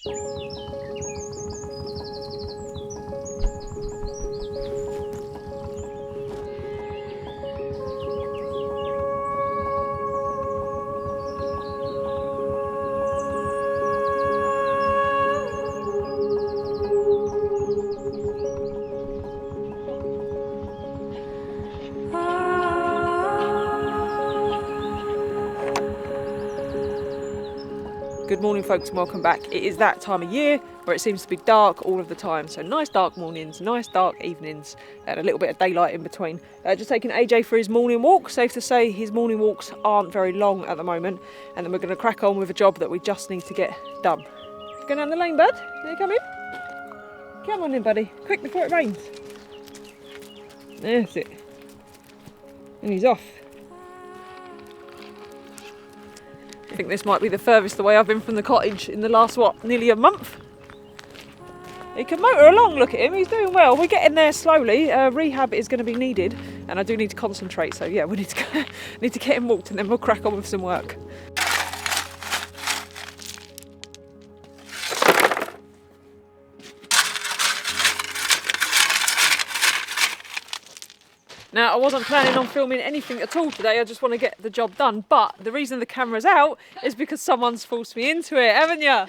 Good morning folks and welcome back. It is that time of year where it seems to be dark all of the time. So nice dark mornings, nice dark evenings and a little bit of daylight in between. Just taking AJ for his morning walk. Safe to say his morning walks aren't very long at the moment. And then we're going to crack on with a job that we just need to get done. Going down the lane, bud? Can you come in? Come on in, buddy. Quick before it rains. That's it. And he's off. I think this might be the furthest away I've been from the cottage in the last, nearly a month. He can motor along, look at him, he's doing well. We're getting there slowly. Rehab is going to be needed and I do need to concentrate. So yeah, we need to get him walked and then we'll crack on with some work. Now, I wasn't planning on filming anything at all today, I just want to get the job done, but the reason the camera's out is because someone's forced me into it, haven't you? Well,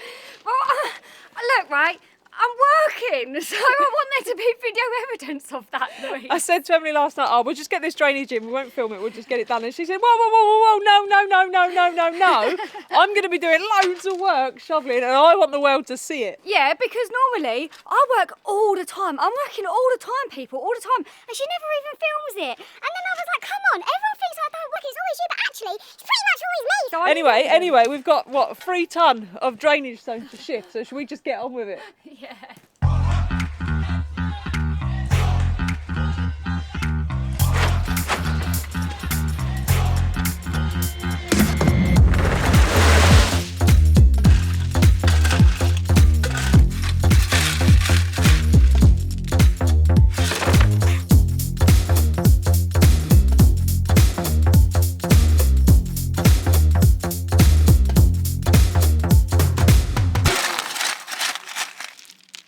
look, right, I'm working, so I want there to be video evidence of that, Louise. I said to Emily last night, we'll just get this drainage in, we won't film it, we'll just get it done. And she said, whoa, no. I'm going to be doing loads of work shoveling and I want the world to see it. Yeah, because normally I work all the time. I'm working all the time, people, all the time. And she never even films it. And then I was like, come on, everyone thinks I don't work, it's always you, but actually, it's pretty much always me. So Anyway, we've got, 3 tonne of drainage stones to shift, so should we just get on with it? Yeah.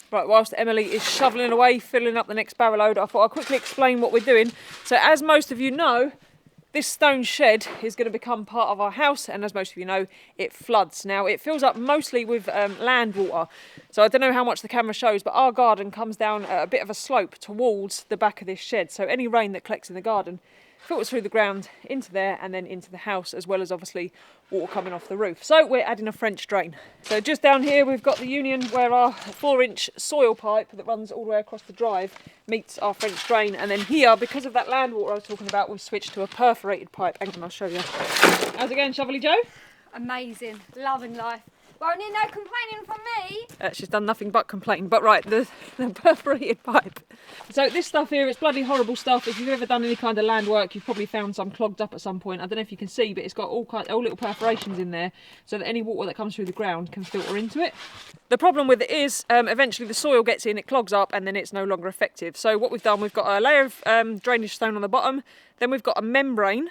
Right, whilst Emily is shoveling away, filling up the next barrow load, I thought I'd quickly explain what we're doing. So as most of you know, this stone shed is going to become part of our house, and as most of you know, it floods. Now, it fills up mostly with land water. So I don't know how much the camera shows, but our garden comes down a bit of a slope towards the back of this shed. So any rain that collects in the garden filters through the ground into there and then into the house, as well as obviously water coming off the roof. So we're adding a French drain. So just down here we've got the union where our 4-inch soil pipe that runs all the way across the drive meets our French drain, and then here, because of that land water I was talking about, we've switched to a perforated pipe. Hang on, I'll show you. How's it going, Shovely Joe? Amazing, loving life. Won't need no complaining from me. She's done nothing but complain. But right, the perforated pipe. So this stuff here, it's bloody horrible stuff. If you've ever done any kind of land work, you've probably found some clogged up at some point. I don't know if you can see, but it's got all little perforations in there so that any water that comes through the ground can filter into it. The problem with it is eventually the soil gets in, it clogs up, and then it's no longer effective. So what we've done, we've got a layer of drainage stone on the bottom, then we've got a membrane.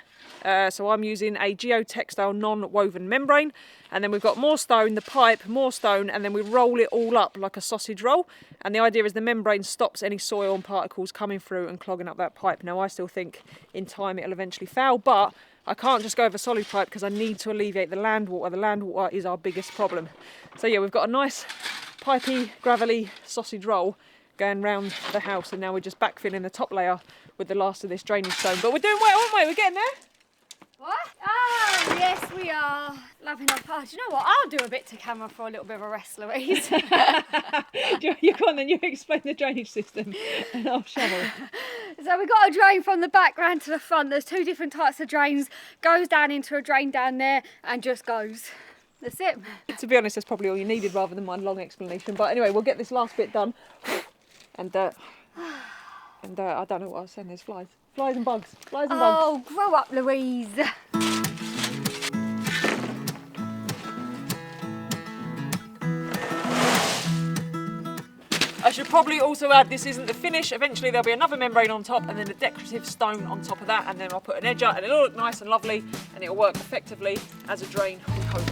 So I'm using a geotextile non-woven membrane, and then we've got more stone, the pipe, more stone, and then we roll it all up like a sausage roll. And the idea is the membrane stops any soil and particles coming through and clogging up that pipe. Now I still think in time it'll eventually fail, but I can't just go over solid pipe because I need to alleviate the land water. The land water is our biggest problem. So yeah, we've got a nice pipey, gravelly sausage roll going round the house, and now we're just backfilling the top layer with the last of this drainage stone. But we're doing well, aren't we? We're getting there. What? Oh, yes, we are. Loving our part. Do you know what? I'll do a bit to camera for a little bit of a rest, Louise. You go on then, you explain the drainage system and I'll shovel. So we've got a drain from the back round to the front. There's 2 different types of drains. Goes down into a drain down there and just goes. That's it. To be honest, that's probably all you needed rather than my long explanation. But anyway, we'll get this last bit done. And I don't know what I was saying, there's flies. Flies and bugs. Flies and bugs. Oh, grow up, Louise. I should probably also add, this isn't the finish. Eventually there'll be another membrane on top and then a decorative stone on top of that, and then I'll put an edger and it'll look nice and lovely and it'll work effectively as a drain, we hope.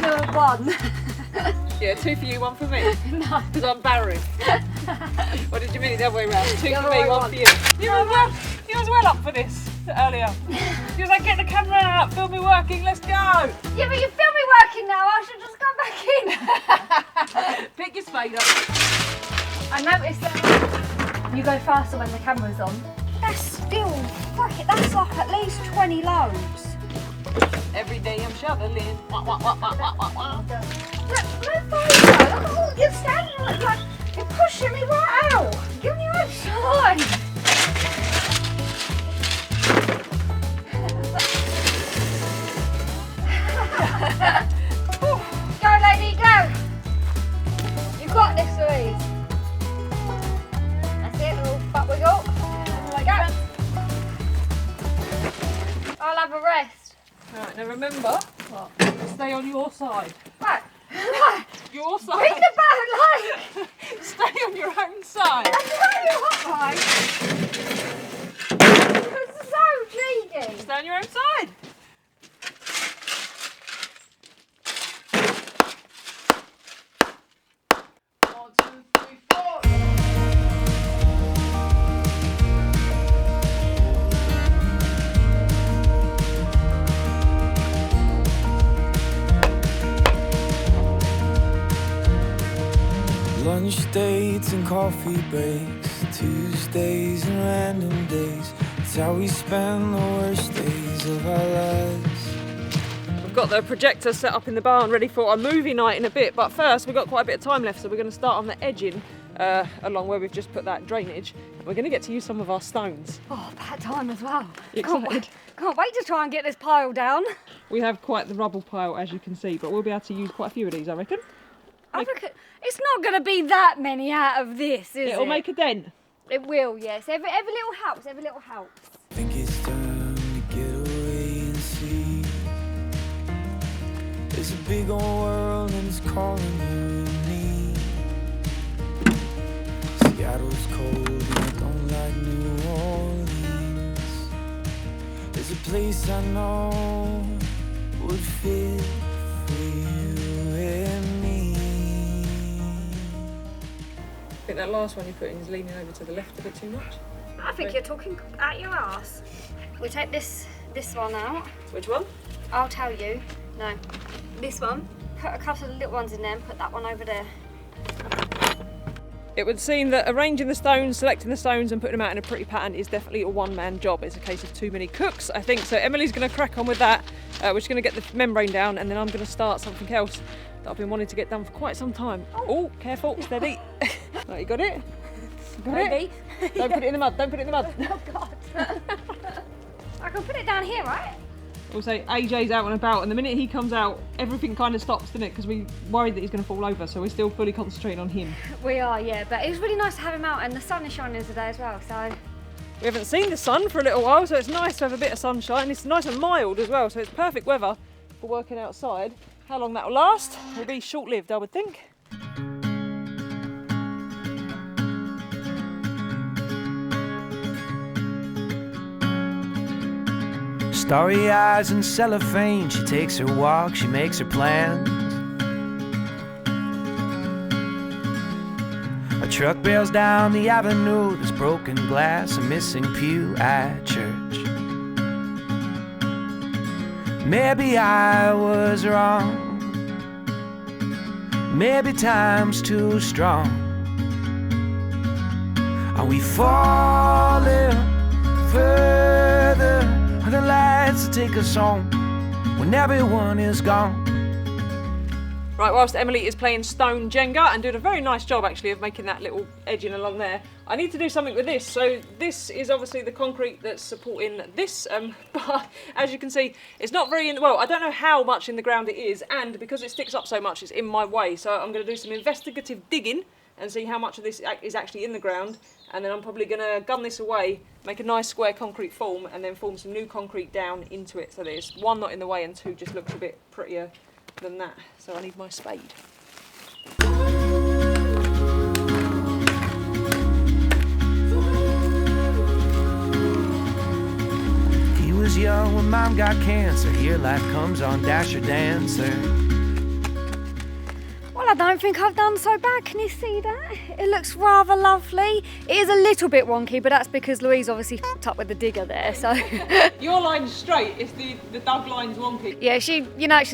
No, one. Yeah, 2 for you, 1 for me. No. Because I'm Barry. What did you mean the other way around? 2 for me, 1 for you. You was well up for this earlier. You was like, get the camera out, film me working, let's go. Yeah, but you film me working now. I should just go back in. Pick your spade up. I noticed that you go faster when the camera's on. That's still, fuck it, that's like at least 20 loads. Every day I'm shoveling. Wah, wah, wah, wah, wah, wah, wah. Look, move over. Look at all, you're standing like you're pushing me right out. Give me your side. Go, lady, go. You got this, Louise. That's it, little butt wiggle. There we go. I'll have a rest. Right, now remember, stay on your side. Right. Your side. Bring the boat like. Stay on your own side. Right. You're so greedy. Stay on your own side. One, two, three, four. Lunch dates and coffee breaks, Tuesdays and random days. It's how we spend the worst days of our lives. We've got the projector set up in the barn ready for a movie night in a bit, but first we've got quite a bit of time left, so we're going to start on the edging along where we've just put that drainage. We're going to get to use some of our stones. Oh, bad time as well. You excited? Can't wait to try and get this pile down. We have quite the rubble pile, as you can see, but we'll be able to use quite a few of these, I reckon. I reckon it's not going to be that many out of this, is it? It'll make a dent. It will, yes. Every little helps, every little helps. I think it's time to get away and see. There's a big old world and it's calling you and me. Seattle's cold and I don't like New Orleans. There's a place I know would fit for you and me. I think that last one you put in is leaning over to the left a bit too much. I think you're talking at your ass. We take this one out. Which one? I'll tell you. No, this one. Put a couple of little ones in there and put that one over there. It would seem that arranging the stones, selecting the stones and putting them out in a pretty pattern is definitely a one-man job. It's a case of too many cooks, I think. So Emily's going to crack on with that. We're just going to get the membrane down and then I'm going to start something else that I've been wanting to get done for quite some time. Oh, careful, steady. Right, you got it? Got Maybe. it? Don't put it in the mud, don't put it in the mud. Oh God. I can put it down here, right? Also, AJ's out and about, and the minute he comes out, everything kind of stops, doesn't it? Because we're worried that he's going to fall over, so we're still fully concentrating on him. We are, yeah, but it was really nice to have him out, and the sun is shining today as well, so... We haven't seen the sun for a little while, so it's nice to have a bit of sunshine. It's nice and mild as well, so it's perfect weather for working outside. How long that will last will be short-lived, I would think. Starry eyes and cellophane, she takes her walk, she makes her plans. A truck bails down the avenue, there's broken glass, a missing pew at church. Maybe I was wrong, maybe time's too strong. Are we falling further? The lights that take us home when everyone is gone. Right, whilst Emily is playing stone Jenga and doing a very nice job actually of making that little edging along there, I need to do something with this. So this is obviously the concrete that's supporting this, but as you can see, it's not very, well, I don't know how much in the ground it is, and because it sticks up so much, it's in my way. So I'm going to do some investigative digging and see how much of this is actually in the ground, and then I'm probably going to gun this away, make a nice square concrete form, and then form some new concrete down into it so that it's one, not in the way, and two, just looks a bit prettier than that. So I need my spade. He was young when mom got cancer, here life comes on Dasher Dancer. Well, I don't think I've done so bad. Can you see that? It looks rather lovely. It is a little bit wonky, but that's because Louise obviously f***ed up with the digger there, so... Your line's straight, it's the dug line's wonky. Yeah, she's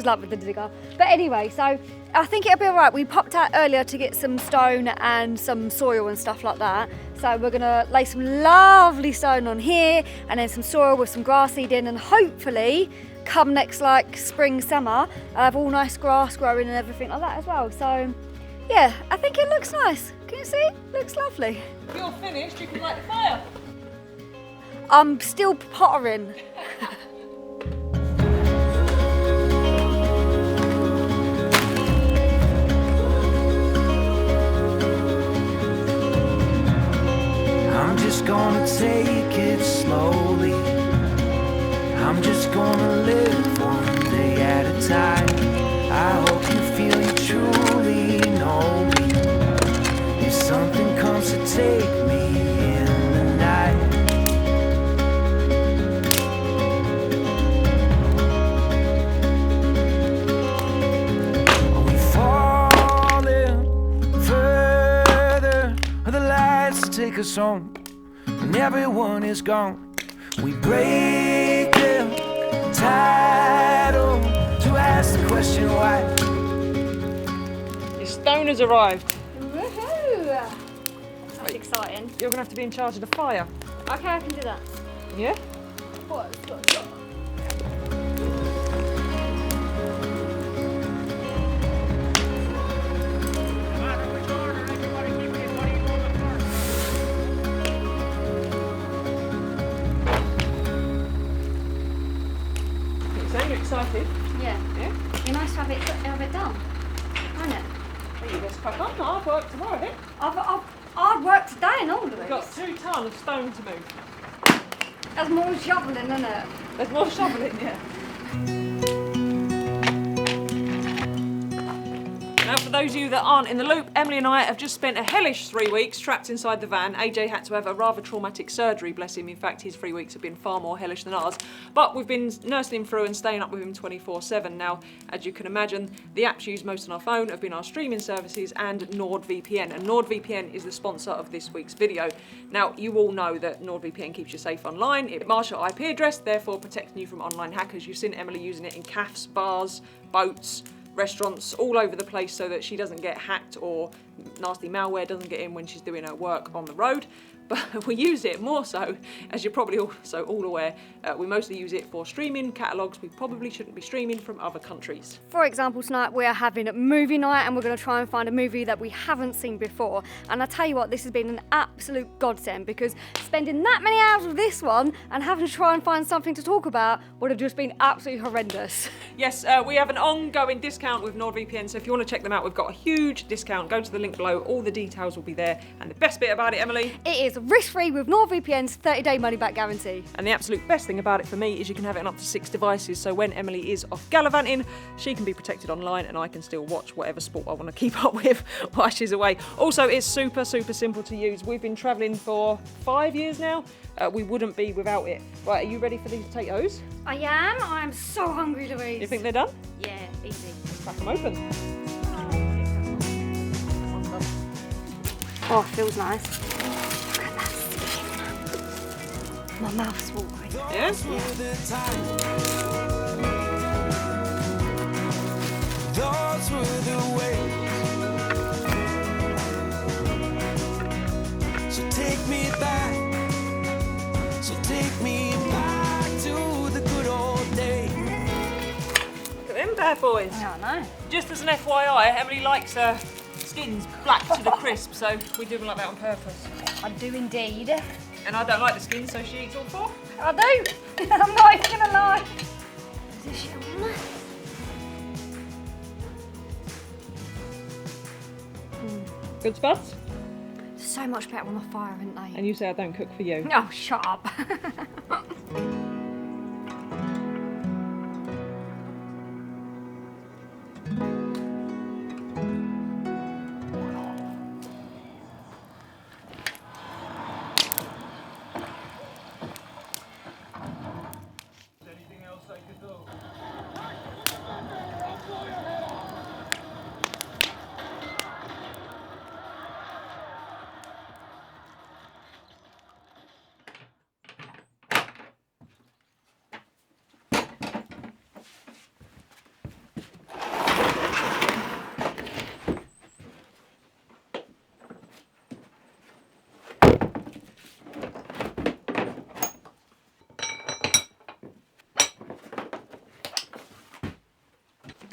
like with the digger. But anyway, so I think it'll be all right. We popped out earlier to get some stone and some soil and stuff like that. So we're gonna lay some lovely stone on here and then some soil with some grass seed in, and hopefully come next like spring, summer, I'll have all nice grass growing and everything like that as well. So yeah, I think it looks nice. Can you see? Looks lovely. If you're finished, you can light the fire. I'm still pottering. I'm just gonna take it slowly. I'm just gonna live one day at a time. I hope you feel you truly know me. If something comes to take me in the night, are we falling further? Are the lights take us home when everyone is gone? We break the title to ask the question why. Your stone has arrived. Woohoo! That's exciting. You're gonna have to be in charge of the fire. Okay, I can do that. Yeah? What? You're excited? Yeah. Yeah? It'd be nice to have it done, isn't it? Well, you best crack on. I've work tomorrow, then. I'd work today and all of We've it. got 2 tonnes of stone to move. There's more shoveling, isn't it? There's more shoveling, yeah. Now, for those of you that aren't in the loop, Emily and I have just spent a hellish 3 weeks trapped inside the van. AJ had to have a rather traumatic surgery, bless him. In fact, his 3 weeks have been far more hellish than ours. But we've been nursing him through and staying up with him 24/7. Now, as you can imagine, the apps used most on our phone have been our streaming services and NordVPN. And NordVPN is the sponsor of this week's video. Now, you all know that NordVPN keeps you safe online. It masks your IP address, therefore protecting you from online hackers. You've seen Emily using it in cafes, bars, boats, restaurants, all over the place, so that she doesn't get hacked or nasty malware doesn't get in when she's doing her work on the road. But we use it more so, as you're probably also all aware, we mostly use it for streaming catalogues we probably shouldn't be streaming from other countries. For example, tonight we are having movie night and we're going to try and find a movie that we haven't seen before. And I tell you what, this has been an absolute godsend, because spending that many hours with this one and having to try and find something to talk about would have just been absolutely horrendous. Yes, we have an ongoing discount with NordVPN, so if you want to check them out, we've got a huge discount. Go to the link below, all the details will be there. And the best bit about it, Emily? It is risk-free with NordVPN's 30-day money-back guarantee. And the absolute best thing about it for me is you can have it on up to 6 devices, so when Emily is off gallivanting, she can be protected online and I can still watch whatever sport I want to keep up with while she's away. Also, it's super simple to use. We've been travelling for 5 years now. We wouldn't be without it. Right, are you ready for these potatoes? I am. I'm so hungry, Louise. You think they're done? Yeah, easy. Crack them open. Oh, it feels nice. Look at that skin. My mouth's watering. Yes? Those were the ways. So take me back. So take me back to the good old days. Look at them bad boys. I know. Just as an FYI, Emily likes her skins black to the crisp, so we do them like that on purpose. I do indeed. And I don't like the skin, so she eats all 4. I do. I'm not even gonna lie. Is this on? Good spuds? So much better on the fire, isn't they? And you say I don't cook for you. Oh, shut up.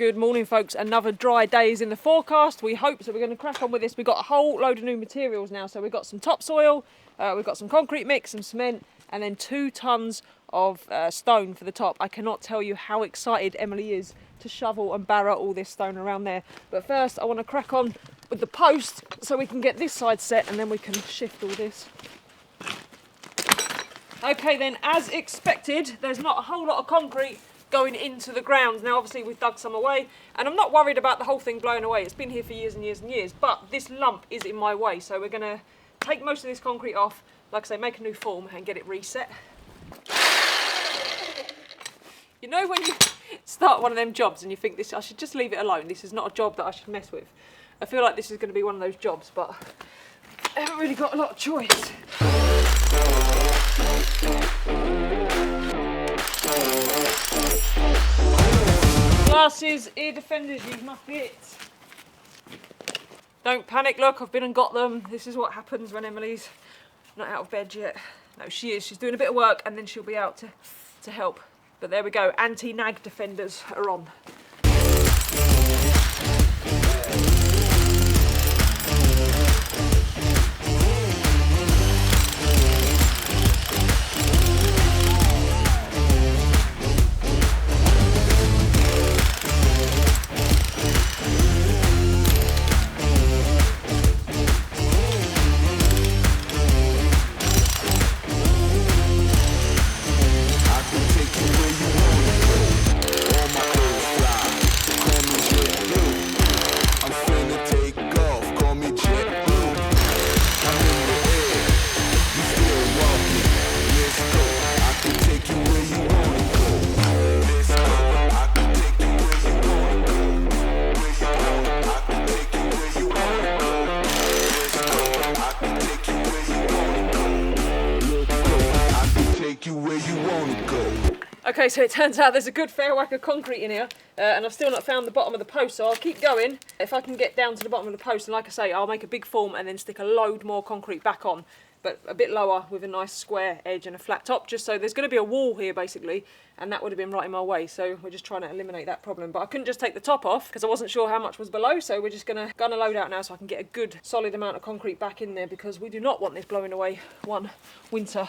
Good morning, folks. Another dry day is in the forecast. We hope so. We're going to crack on with this. We've got a whole load of new materials now. So we've got some topsoil, we've got some concrete mix, some cement, and then 2 tons of stone for the top. I cannot tell you how excited Emily is to shovel and barrow all this stone around there. But first, I want to crack on with the post so we can get this side set, and then we can shift all this. Okay, then, as expected, there's not a whole lot of concrete going into the ground. Now, obviously, we've dug some away, and I'm not worried about the whole thing blowing away. It's been here for years and years and years, but this lump is in my way, so we're going to take most of this concrete off, like I say, make a new form and get it reset. You know when you start one of them jobs and you think, I should just leave it alone, this is not a job that I should mess with. I feel like this is going to be one of those jobs, but I haven't really got a lot of choice. Glasses, ear defenders, you muppet. Don't panic, look, I've been and got them. This is what happens when Emily's not out of bed yet. No, she is. She's doing a bit of work and then she'll be out to help. But there we go, anti-nag defenders are on. Okay, so it turns out there's a good fair whack of concrete in here, and I've still not found the bottom of the post, so I'll keep going. If I can get down to the bottom of the post, and like I say, I'll make a big form and then stick a load more concrete back on, but a bit lower with a nice square edge and a flat top, just so there's going to be a wall here basically, and that would have been right in my way, so we're just trying to eliminate that problem. But I couldn't just take the top off because I wasn't sure how much was below, so we're just going to gun a load out now so I can get a good solid amount of concrete back in there, because we do not want this blowing away one winter.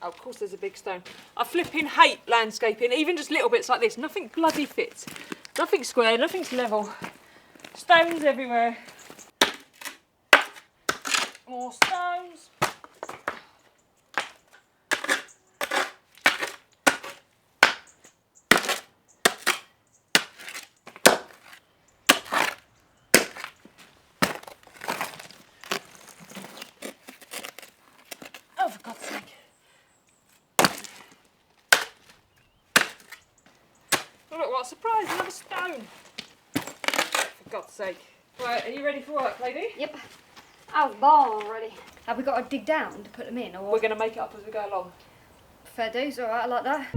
Oh, of course there's a big stone. I flipping hate landscaping, even just little bits like this. Nothing bloody fits. Nothing's square, nothing's level. Stones everywhere. More stones. Oh, for God's sake. Oh, look, what a surprise, another stone. For God's sake. Right, are you ready for work, lady? Yep. I was born already. Have we got to dig down to put them in, or what? We're going to make it up as we go along. Fair dues, alright, I like that.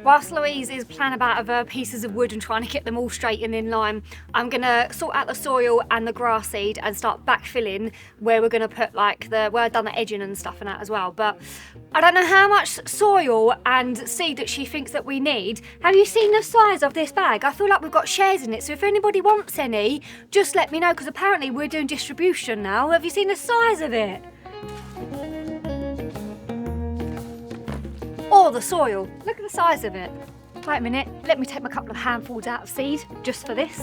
whilst Louise is playing about with her pieces of wood and trying to get them all straight and in line, I'm gonna sort out the soil and the grass seed and start backfilling where we're gonna put like where I've done the edging and stuff and that as well. But I don't know how much soil and seed that she thinks that we need. Have you seen the size of this bag? I feel like we've got shares in it, so if anybody wants any, just let me know, because apparently we're doing distribution now. Have you seen the size of it? Or the soil. Look at the size of it. Wait a minute, let me take my couple of handfuls out of seed just for this.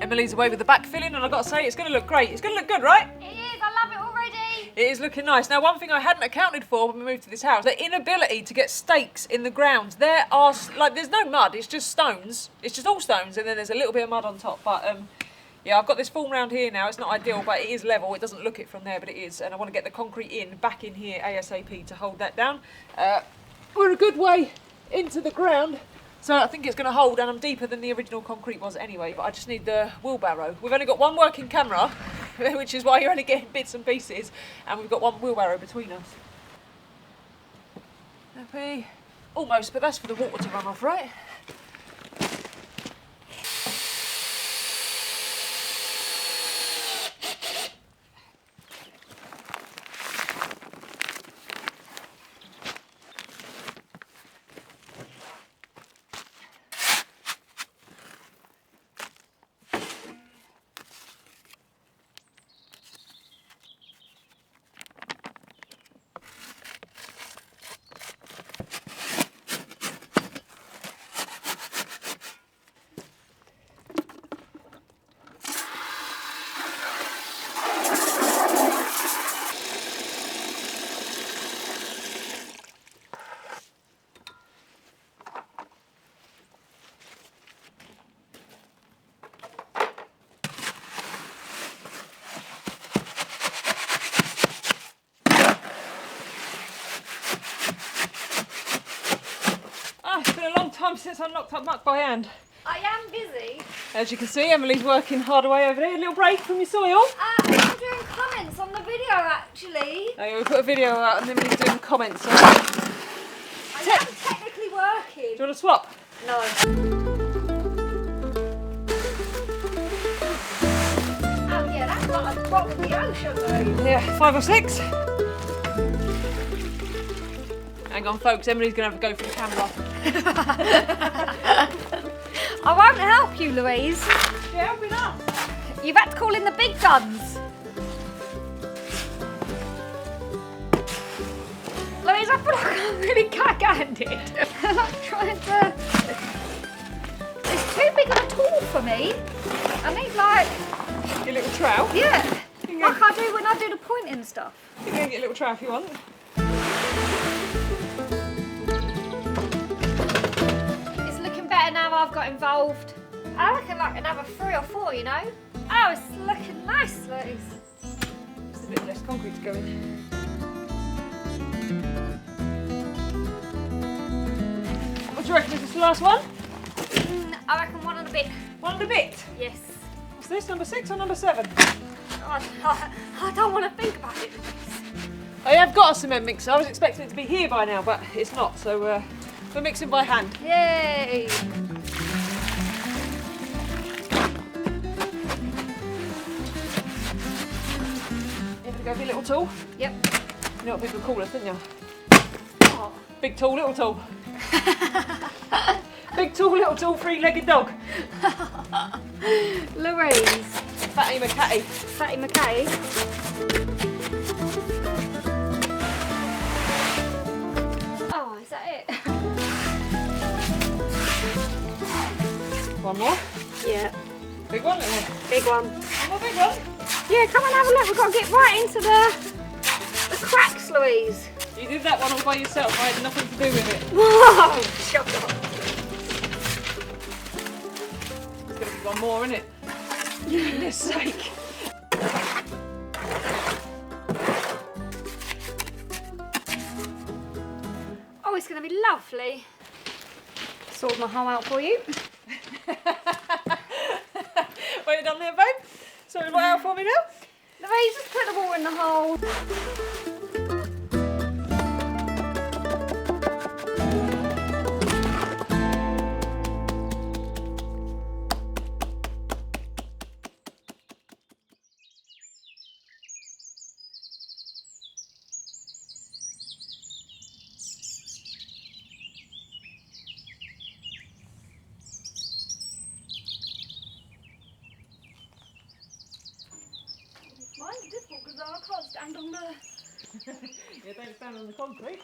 Emily's away with the backfilling, and I've got to say, it's going to look great. It's going to look good, right? It is, I love it already. It is looking nice. Now, one thing I hadn't accounted for when we moved to this house, the inability to get stakes in the ground. There are, there's no mud, it's just stones. It's just all stones, and then there's a little bit of mud on top. But, yeah, I've got this form round here now. It's not ideal, but it is level. It doesn't look it from there, but it is. And I want to get the concrete back in here ASAP to hold that down. We're a good way into the ground. So I think it's going to hold, and I'm deeper than the original concrete was anyway, but I just need the wheelbarrow. We've only got one working camera, which is why you're only getting bits and pieces, and we've got one wheelbarrow between us. Happy? Almost, but that's for the water to run off, right? Since I knocked up muck by hand. I am busy. As you can see, Emily's working hard away over there. A little break from your soil. I'm doing comments on the video actually. Oh, yeah, we put a video out and Emily's doing comments. So. I am technically working. Do you want to swap? No. Oh yeah, that's like a drop in the ocean though. Yeah, 5 or 6. Hang on folks, Emily's going to have to go for the camera. I won't help you, Louise. Yeah, help me now. You've had to call in the big guns. Louise, I feel like I'm really gag-handed. I'm like trying to... It's too big of a tool for me. I need like... Your little trowel? Yeah. Like I do when I do the pointing stuff. You can get a little trowel if you want. Better now I've got involved. I reckon like another 3 or 4, you know? Oh, it's looking nice, Louise. Just a bit less concrete to go in. What do you reckon? Is this the last one? I reckon 1 and a bit. 1 and a bit? Yes. What's this, number 6 or number 7? I don't want to think about it. I have got a cement mixer. I was expecting it to be here by now, but it's not, so we're mixing by hand. Yay! You have to go with your little tool? Yep. You know what people call us, didn't you? Oh. Big tool, little tool. Big tool, little tool, 3-legged dog. Louise. Fatty McCatty. Fatty McKay. Oh, is that it? One more. Yeah. Big one, little one. Big one. One more big one. Yeah, come and have a look. We've got to get right into the cracks, Louise. You did that one all by yourself. I had nothing to do with it. Whoa! Shut up. There's going to be one more, isn't it? For goodness sake. Oh, it's going to be lovely. Sort my hole out for you. Well done there, babe. Sorry, what out for me now? Louise, just put the water in the hole. Mine's difficult because I can't stand on the... Yeah, don't stand on the concrete.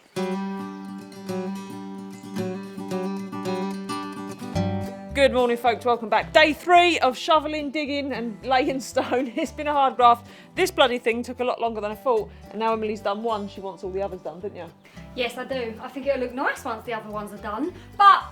Good morning, folks. Welcome back. Day 3 of shoveling, digging and laying stone. It's been a hard graft. This bloody thing took a lot longer than I thought, and now Emily's done one. She wants all the others done, didn't you? Yes, I do. I think it'll look nice once the other ones are done, but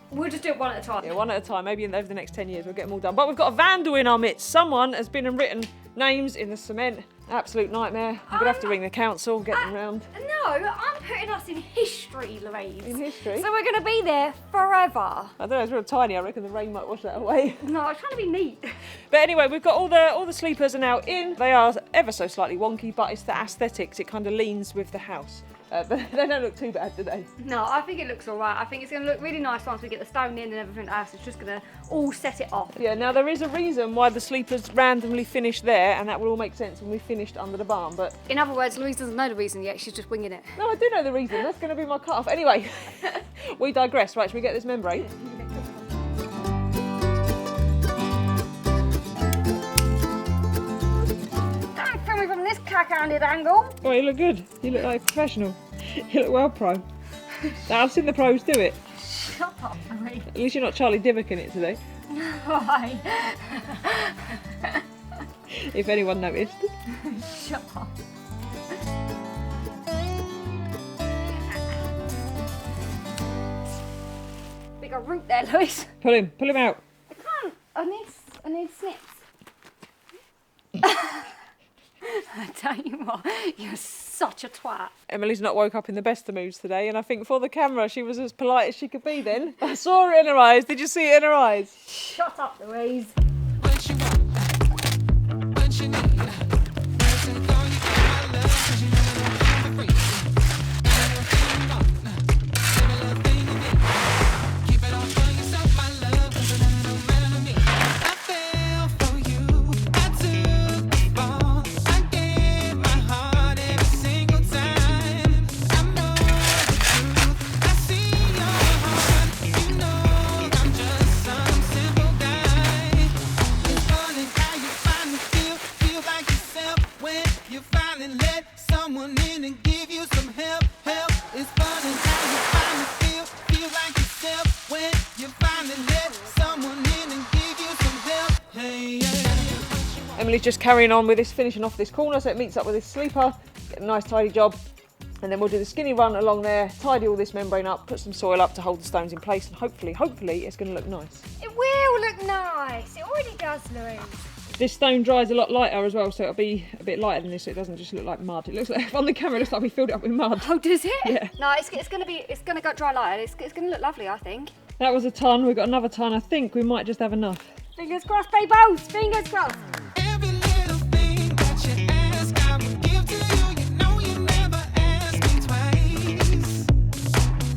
we'll just do it one at a time. Yeah, one at a time. Maybe over the next 10 years we'll get them all done. But we've got a vandal in our midst. Someone has been and written names in the cement. Absolute nightmare. I'm going to have to ring the council, get them round. No, I'm putting us in history, Louise. In history? So we're going to be there forever. I don't know, it's real tiny. I reckon the rain might wash that away. No, I was trying to be neat. But anyway, we've got all the sleepers are now in. They are ever so slightly wonky, but it's the aesthetics. It kind of leans with the house. But they don't look too bad, do they? No, I think it looks all right. I think it's going to look really nice once we get the stone in and everything else. It's just going to all set it off. Yeah, now there is a reason why the sleepers randomly finished there, and that will all make sense when we finished under the barn, but... In other words, Louise doesn't know the reason yet. She's just winging it. No, I do know the reason. That's going to be my cut-off. Anyway, we digress. Right, should we get this membrane? Don't film me from this cack-handed angle. Oh, you look good. You look like a professional. You look well pro. Now, I've seen the pros do it. Shut up, Louise. At least you're not Charlie Dimmock-ing it today, Why? if anyone noticed. Shut up. Big a root there, Louise. Pull him out. I can't. I need snips. I tell you what, you're such a twat. Emily's not woke up in the best of moods today, and I think for the camera she was as polite as she could be then. I saw it in her eyes. Did you see it in her eyes? Shut up, Louise. When she want, when she need, nursing for you for my love, 'cause you know that I'm for free. Everything you want, everything you need, keep it all for yourself, my love, 'cause it don't matter to me. I fell for you, I took the fall, I gave my heart every single time. I know the truth, I see your heart, you know I'm just some simple guy. It's funny how you finally feel like yourself when you finally let someone in and give you some help. It's funny how you finally feel like yourself when you finally let someone in and give you some help. Hey, yeah. Emily's just carrying on with this, finishing off this corner so it meets up with this sleeper, get a nice tidy job, and then we'll do the skinny run along there, tidy all this membrane up, put some soil up to hold the stones in place, and hopefully it's going to look nice. It will look nice. It already does, Louise. This stone dries a lot lighter as well, so it'll be a bit lighter than this, so it doesn't just look like mud. It looks like, on the camera, it looks like we filled it up with mud. Oh, does it? Yeah. No, it's going to go dry lighter. It's going to look lovely, I think. That was a ton, we've got another ton. I think we might just have enough. Fingers crossed, babos. Fingers crossed. Every little thing that you ask, I will give to you. You know you never ask me twice.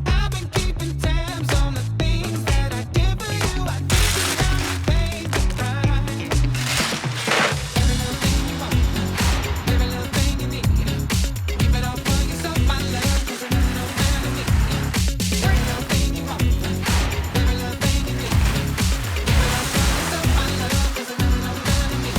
I've been keeping tabs on the things that I give for you. I give you now, you pay the price. Every little thing you want, every little thing you need, keep it all for yourself, my love, 'cause it don't matter to me. Every little thing you want, every little thing you need, keep it all for yourself, my love, 'cause it don't matter to me.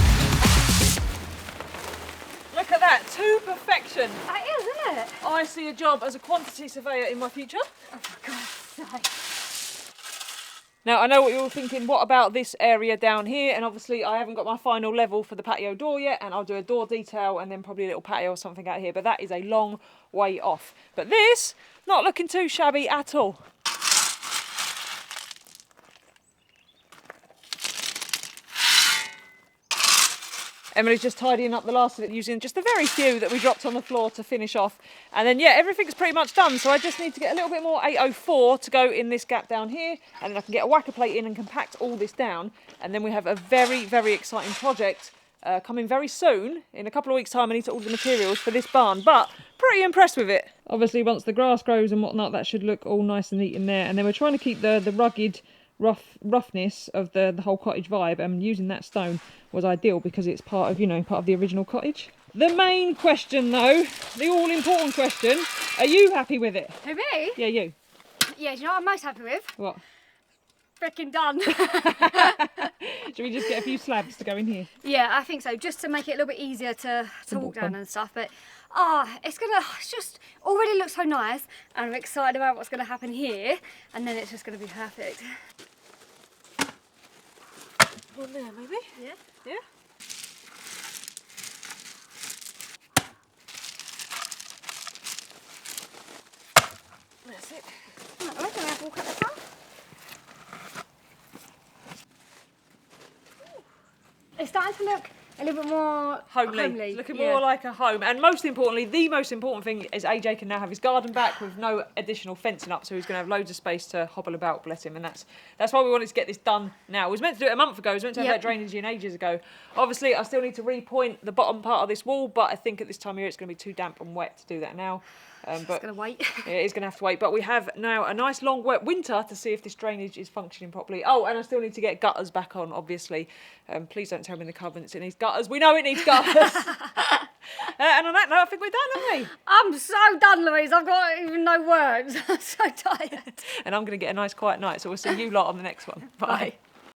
Look at that, to perfection. That is, isn't it? I see a job as a quantity surveyor in my future. Oh, for God's sake. Now, I know what you're all thinking, what about this area down here? And obviously I haven't got my final level for the patio door yet, and I'll do a door detail and then probably a little patio or something out here, but that is a long way off. But this, not looking too shabby at all. Emily's just tidying up the last of it using just the very few that we dropped on the floor to finish off. And then, yeah, everything's pretty much done. So I just need to get a little bit more 804 to go in this gap down here. And then I can get a whacker plate in and compact all this down. And then we have a very, very exciting project coming very soon. In a couple of weeks' time, I need to order the materials for this barn. But pretty impressed with it. Obviously, once the grass grows and whatnot, that should look all nice and neat in there. And then we're trying to keep the rugged roughness of the whole cottage vibe, and using that stone was ideal because it's part of, you know, part of the original cottage. The main question though, the all important question, are you happy with it? Who, me? Yeah, you. Yeah, do you know what I'm most happy with? What? Frickin' done. Should we just get a few slabs to go in here? Yeah, I think so, just to make it a little bit easier to walk down and stuff. But it's just already looks so nice, and I'm excited about what's gonna happen here, and then it's just gonna be perfect. One there, maybe? Yeah. Yeah? That's it. Right, I reckon I have to walk up the path. It's starting to look a little bit more homely. Looking yeah. more like a home. And most importantly, the most important thing is AJ can now have his garden back with no additional fencing up, so he's going to have loads of space to hobble about, bless him. And that's why we wanted to get this done now. We was meant to do it a month ago. We was meant to have that drainage in ages ago. Obviously, I still need to repoint the bottom part of this wall, but I think at this time of year it's going to be too damp and wet to do that now. But it's going to wait. It is going to have to wait. But we have now a nice long wet winter to see if this drainage is functioning properly. Oh, and I still need to get gutters back on, obviously. Please don't tell me in the covenants it needs gutters. We know it needs gutters. And on that note, I think we're done, aren't we? I'm so done, Louise. I've got even no words. I'm so tired. And I'm going to get a nice quiet night. So we'll see you lot on the next one. Bye.